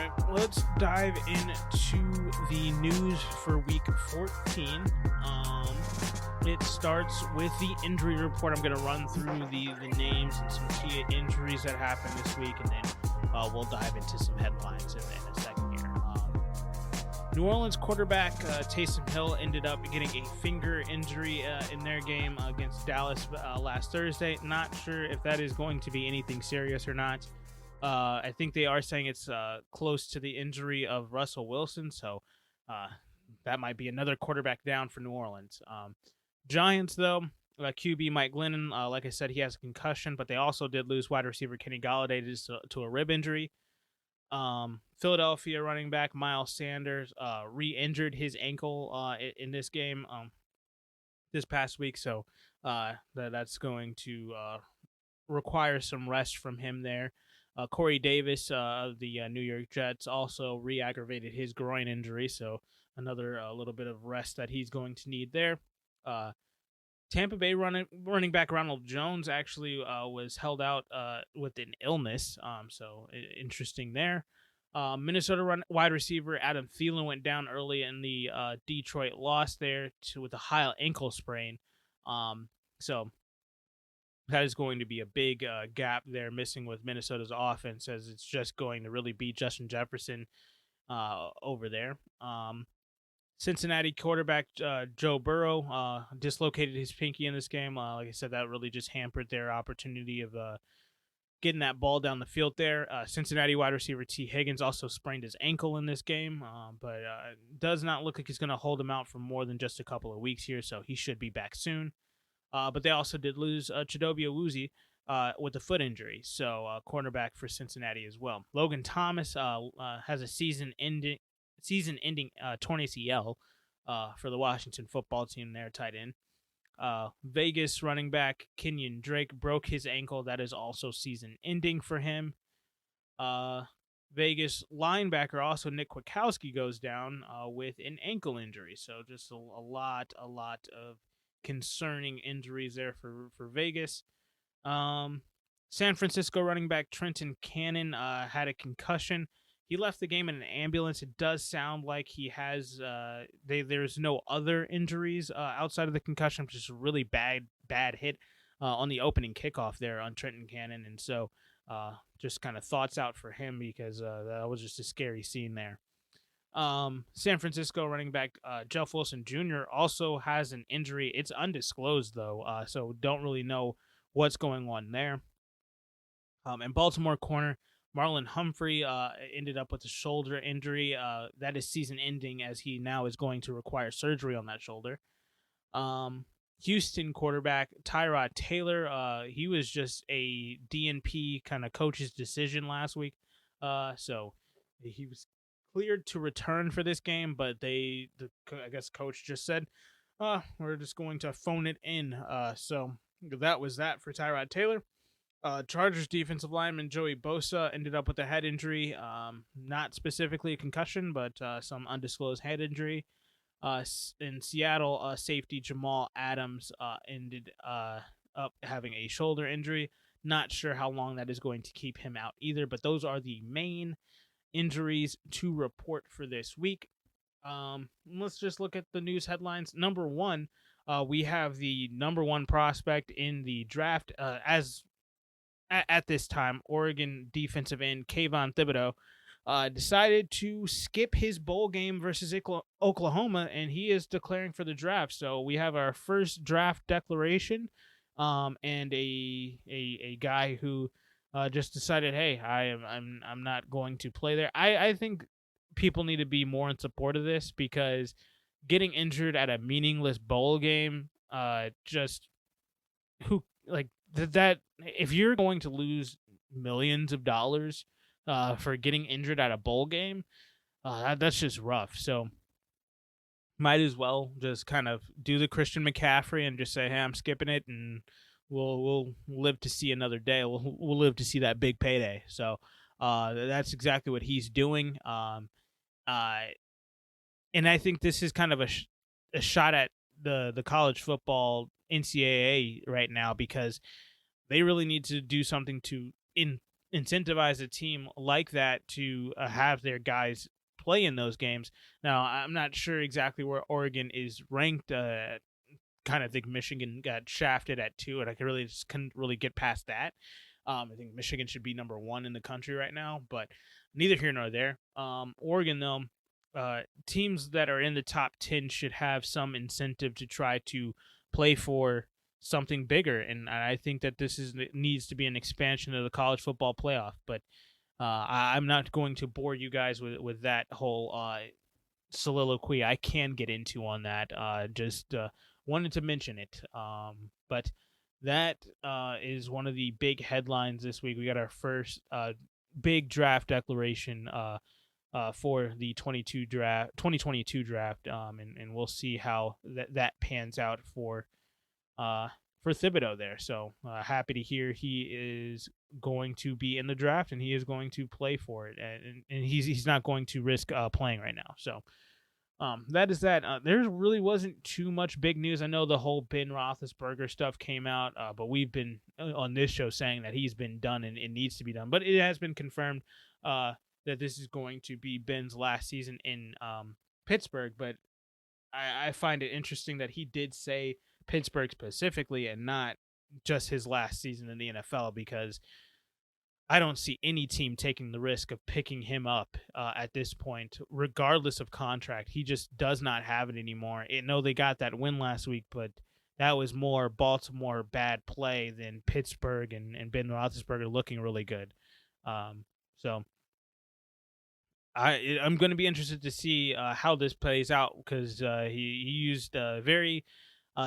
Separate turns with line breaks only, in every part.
right, let's dive into the news for week 14. It starts with the injury report. I'm going to run through the names and some key injuries that happened this week, and then we'll dive into some headlines in a second here. New Orleans quarterback Taysom Hill ended up getting a finger injury in their game against Dallas last Thursday. Not sure if that is going to be anything serious or not. I think they are saying it's close to the injury of Russell Wilson, so that might be another quarterback down for New Orleans. Giants, though, QB Mike Glennon, like I said, he has a concussion, but they also did lose wide receiver Kenny Golladay to a rib injury. Philadelphia running back Miles Sanders re-injured his ankle in this game this past week, so that's going to require some rest from him there. Corey Davis of the New York Jets also re-aggravated his groin injury, so another little bit of rest that he's going to need there. Tampa Bay running back Ronald Jones actually was held out with an illness, so interesting there. Minnesota wide receiver Adam Thielen went down early in the Detroit loss there with a high ankle sprain. So that is going to be a big gap there missing with Minnesota's offense, as it's just going to really be Justin Jefferson over there. Cincinnati quarterback Joe Burrow dislocated his pinky in this game. Like I said, that really just hampered their opportunity of getting that ball down the field there. Cincinnati wide receiver T. Higgins also sprained his ankle in this game, but does not look like he's going to hold him out for more than just a couple of weeks here, so he should be back soon. But they also did lose Chidobe Awuzie with a foot injury, so cornerback for Cincinnati as well. Logan Thomas has a season-ending torn ACL for the Washington football team there, tight end. Vegas running back Kenyon Drake broke his ankle. That is also season-ending for him. Vegas linebacker also Nick Kwiatkowski goes down with an ankle injury. So just a lot of concerning injuries there for Vegas. San Francisco running back Trenton Cannon had a concussion. He left the game in an ambulance. It does sound like he has. There's no other injuries outside of the concussion, which is a really bad hit on the opening kickoff there on Trenton Cannon, and so just kind of thoughts out for him because that was just a scary scene there. San Francisco running back Jeff Wilson Jr. also has an injury. It's undisclosed though, so don't really know what's going on there. And Baltimore corner Marlon Humphrey ended up with a shoulder injury. That is season-ending, as he now is going to require surgery on that shoulder. Houston quarterback Tyrod Taylor, he was just a DNP kind of coach's decision last week. So he was cleared to return for this game, but I guess coach just said, we're just going to phone it in. So that was that for Tyrod Taylor. Chargers defensive lineman Joey Bosa ended up with a head injury, not specifically a concussion, but some undisclosed head injury. In Seattle, safety Jamal Adams ended up having a shoulder injury. Not sure how long that is going to keep him out either, but those are the main injuries to report for this week. Let's just look at the news headlines. Number one, we have the number one prospect in the draft at this time, Oregon defensive end Kayvon Thibodeau decided to skip his bowl game versus Oklahoma, and he is declaring for the draft. So we have our first draft declaration, and a guy who just decided, hey, I'm not going to play there. I think people need to be more in support of this, because getting injured at a meaningless bowl game, that if you're going to lose millions of dollars for getting injured at a bowl game, that's just rough. So might as well just kind of do the Christian McCaffrey and just say, hey, I'm skipping it, and we'll live to see another day. We'll live to see that big payday. So that's exactly what he's doing. And I think this is kind of a shot at the college football NCAA right now, because they really need to do something to incentivize a team like that to have their guys play in those games. Now, I'm not sure exactly where Oregon is ranked. Kind of think Michigan got shafted at 2, and I couldn't really get past that. I think Michigan should be number 1 in the country right now, but neither here nor there. Oregon, though, teams that are in the top 10 should have some incentive to try to play for something bigger, and I think that needs to be an expansion of the college football playoff. But I'm not going to bore you guys with that whole soliloquy I can get into on that. Just wanted to mention it. But that is one of the big headlines this week. We got our first big draft declaration for the 2022 draft, and we'll see how that pans out for Thibodeau there. So happy to hear he is going to be in the draft and he is going to play for it, and he's not going to risk playing right now. So that is that. There really wasn't too much big news. I know the whole Ben Roethlisberger stuff came out, but we've been on this show saying that he's been done and it needs to be done. But it has been confirmed that this is going to be Ben's last season in Pittsburgh. But I find it interesting that he did say Pittsburgh specifically and not just his last season in the NFL, because I don't see any team taking the risk of picking him up at this point, regardless of contract. He just does not have it anymore. I know they got that win last week, but that was more Baltimore bad play than Pittsburgh and Ben Roethlisberger looking really good. So I'm going to be interested to see how this plays out, because he used a very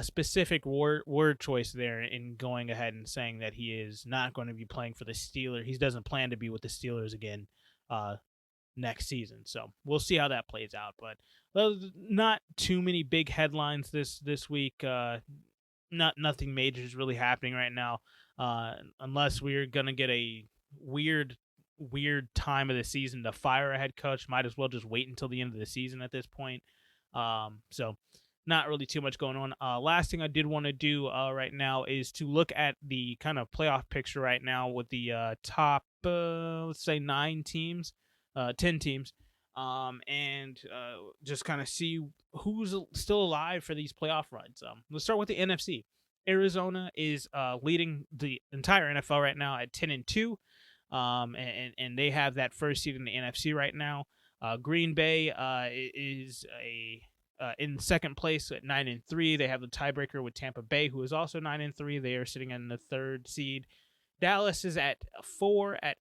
specific word choice there in going ahead and saying that he is not going to be playing for the Steelers. He doesn't plan to be with the Steelers again next season. So we'll see how that plays out. But not too many big headlines this week. Nothing major is really happening right now, unless we're going to get a weird time of the season to fire a head coach. Might as well just wait until the end of the season at this point. So not really too much going on. Last thing I did want to do right now is to look at the kind of playoff picture right now with the top, let's say 10 teams, and just kind of see who's still alive for these playoff runs. Let's start with the NFC. Arizona is leading the entire NFL right now at 10-2. And they have that first seed in the NFC right now. Green Bay is in second place at 9-3. They have the tiebreaker with Tampa Bay, who is also 9-3. They are sitting in the third seed. Dallas is at 4 at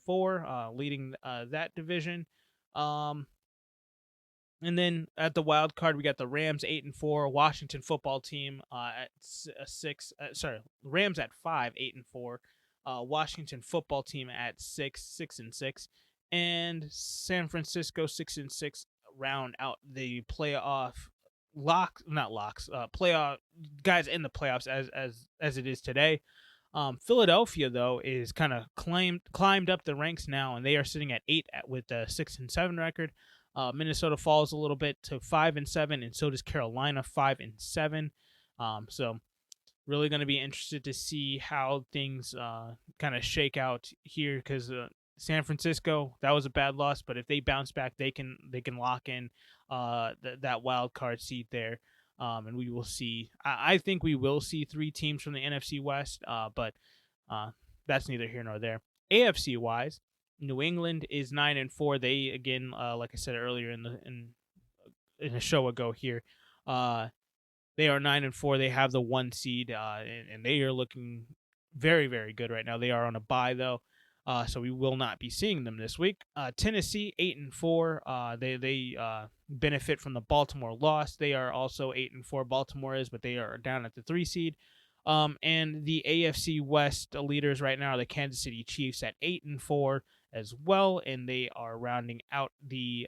8-4, leading that division. And then at the wild card, we got the Rams 8-4, Washington football team at 6. Rams at 5, 8-4. Washington football team at 6-6, and San Francisco 6-6 round out the playoff playoff guys in the playoffs as it is today. Philadelphia, though, is kind of climbed up the ranks now, and they are sitting at 8 with a 6-7 record. Minnesota falls a little bit to 5-7, and so does Carolina, 5-7. So really going to be interested to see how things kind of shake out here, because San Francisco, that was a bad loss, but if they bounce back, they can lock in that wild card seat there, and we will see. I think we will see 3 teams from the NFC West, but that's neither here nor there. AFC wise, New England is 9-4. They again, like I said earlier in a show ago here, they are 9-4. They have the 1 seed, and they are looking very, very good right now. They are on a bye though, so we will not be seeing them this week. Tennessee 8-4. They benefit from the Baltimore loss. They are also 8-4. Baltimore is, but they are down at the 3 seed. And the AFC West leaders right now are the Kansas City Chiefs at 8-4 as well, and they are rounding out the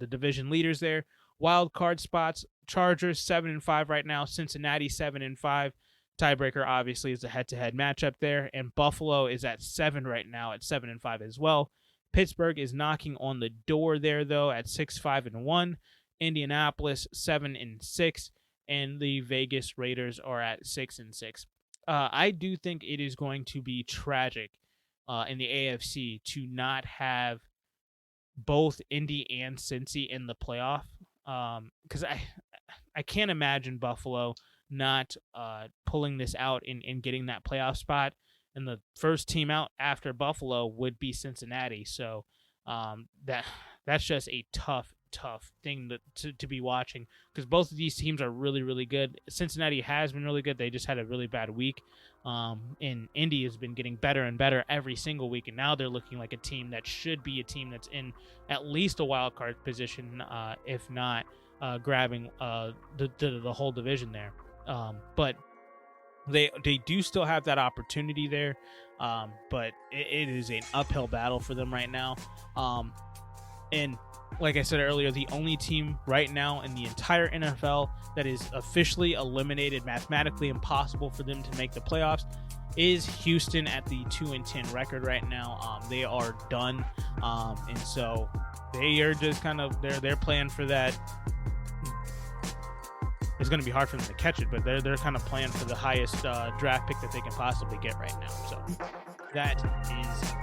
division leaders there. Wild card spots: Chargers 7-5 right now, Cincinnati 7-5. Tiebreaker obviously is a head-to-head matchup there, and Buffalo is at 7 right now at 7-5 as well. Pittsburgh is knocking on the door there though at 6-5-1. Indianapolis 7-6, and the Vegas Raiders are at 6-6. I do think it is going to be tragic in the AFC to not have both Indy and Cincy in the playoff. Because I can't imagine Buffalo not pulling this out and getting that playoff spot. And the first team out after Buffalo would be Cincinnati. So that's just a tough thing to be watching, because both of these teams are really, really good. Cincinnati has been really good. They just had a really bad week. And Indy has been getting better and better every single week. And now they're looking like a team that should be a team that's in at least a wild card position, if not grabbing the whole division there. But they do still have that opportunity there, but it is an uphill battle for them right now. And like I said earlier, the only team right now in the entire NFL that is officially eliminated, mathematically impossible for them to make the playoffs, is Houston at the 2-10 record right now. They are done, and so they are just kind of they're playing for that. It's going to be hard for them to catch it, but they're kind of playing for the highest draft pick that they can possibly get right now. So that is